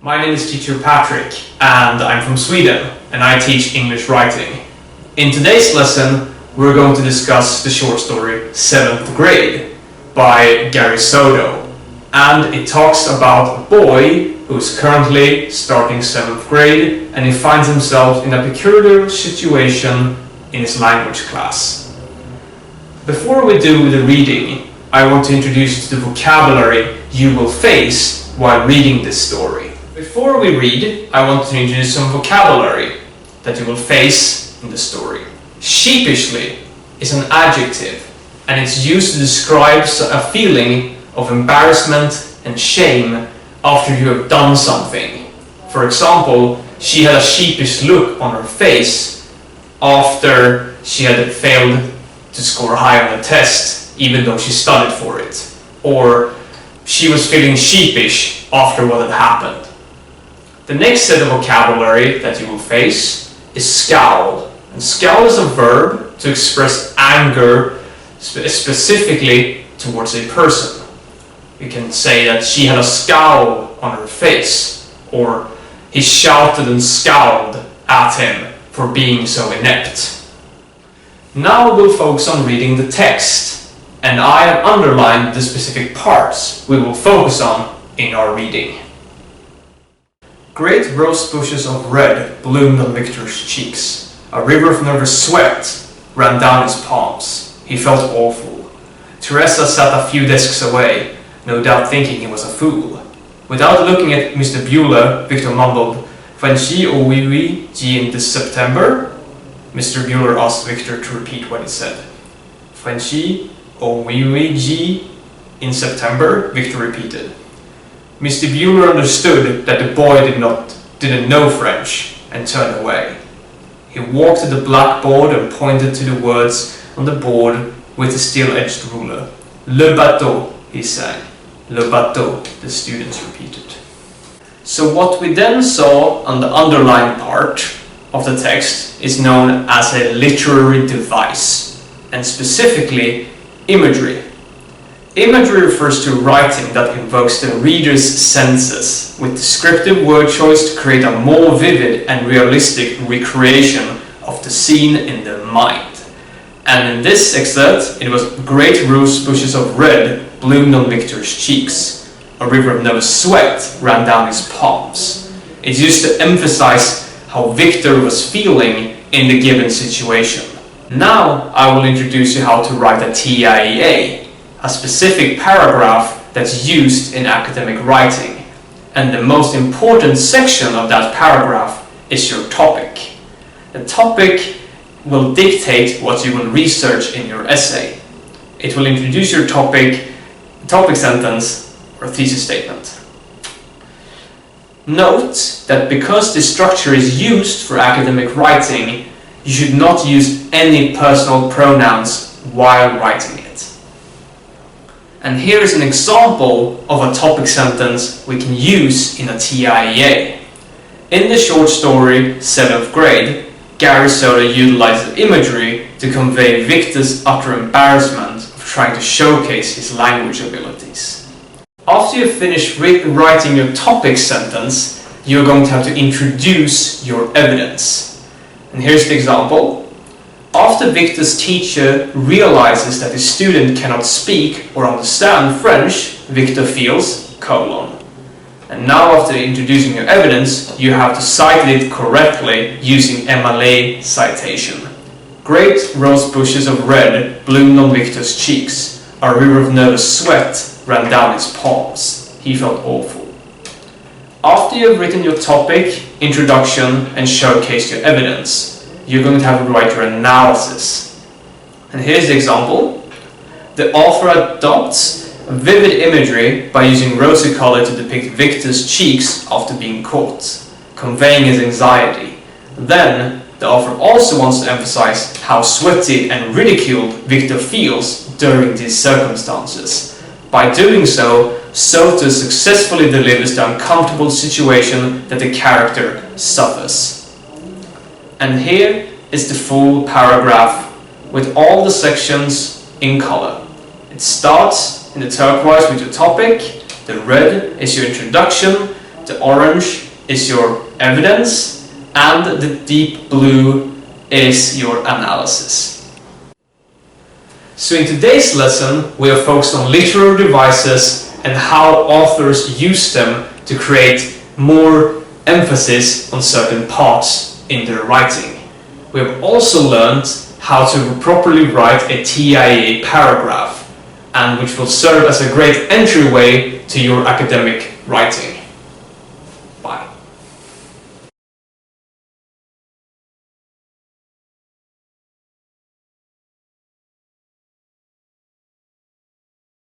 My name is teacher Patrick, and I'm from Sweden, and I teach English writing. In today's lesson, we're going to discuss the short story 7th Grade by Gary Soto, and it talks about a boy who is currently starting 7th grade, and he finds himself in a peculiar situation in his language class. Before we do the reading, I want to introduce you to the vocabulary you will face while reading this story. Before we read, I want to introduce some vocabulary that you will face in the story. Sheepishly is an adjective, and it's used to describe a feeling of embarrassment and shame after you have done something. For example, she had a sheepish look on her face after she had failed to score high on a test, even though she studied for it. Or she was feeling sheepish after what had happened. The next set of vocabulary that you will face is scowl. And scowl is a verb to express anger specifically towards a person. You can say that she had a scowl on her face, or he shouted and scowled at him for being so inept. Now we'll focus on reading the text, and I have underlined the specific parts we will focus on in our reading. Great rose bushes of red bloomed on Victor's cheeks. A river of nervous sweat ran down his palms. He felt awful. Teresa sat a few desks away, no doubt thinking he was a fool. Without looking at Mr. Bueller, Victor mumbled, "Fancy au oui oui, G in this September?" Mr. Bueller asked Victor to repeat what he said. "Fancy au oui oui, G in September?" Victor repeated. Mr. Bueller understood that the boy didn't know French and turned away. He walked to the blackboard and pointed to the words on the board with a steel-edged ruler. "Le bateau," he sang. "Le bateau," the students repeated. So what we then saw on the underlined part of the text is known as a literary device, and specifically imagery. Imagery refers to writing that invokes the reader's senses with descriptive word choice to create a more vivid and realistic recreation of the scene in the mind. And in this excerpt, it was great rose bushes of red bloomed on Victor's cheeks. A river of nervous sweat ran down his palms. It's used to emphasize how Victor was feeling in the given situation. Now I will introduce you how to write a TIEA, a specific paragraph that's used in academic writing. And the most important section of that paragraph is your topic. The topic will dictate what you will research in your essay. It will introduce your topic sentence, or thesis statement. Note that because this structure is used for academic writing, you should not use any personal pronouns while writing it. And here is an example of a topic sentence we can use in a TIEA. In the short story 7th Grade, Gary Soto utilizes imagery to convey Victor's utter embarrassment of trying to showcase his language abilities. After you've finished writing your topic sentence, you're going to have to introduce your evidence. And here's the example. After Victor's teacher realizes that his student cannot speak or understand French, Victor feels, : And now after introducing your evidence, you have to cite it correctly using MLA citation. Great rose bushes of red bloomed on Victor's cheeks. A river of nervous sweat ran down his palms. He felt awful. After you have written your topic, introduction, and showcased your evidence, you're going to have to write your analysis. And here's the example. The author adopts vivid imagery by using rosy color to depict Victor's cheeks after being caught, conveying his anxiety. Then, the author also wants to emphasize how sweaty and ridiculed Victor feels during these circumstances. By doing so, Soto successfully delivers the uncomfortable situation that the character suffers. And here is the full paragraph with all the sections in color. It starts in the turquoise with your topic, the red is your introduction, The orange is your evidence, and the deep blue is your analysis. So in today's lesson, we are focused on literary devices and how authors use them to create more emphasis on certain parts in their writing. We have also learned how to properly write a TIA paragraph, and which will serve as a great entryway to your academic writing.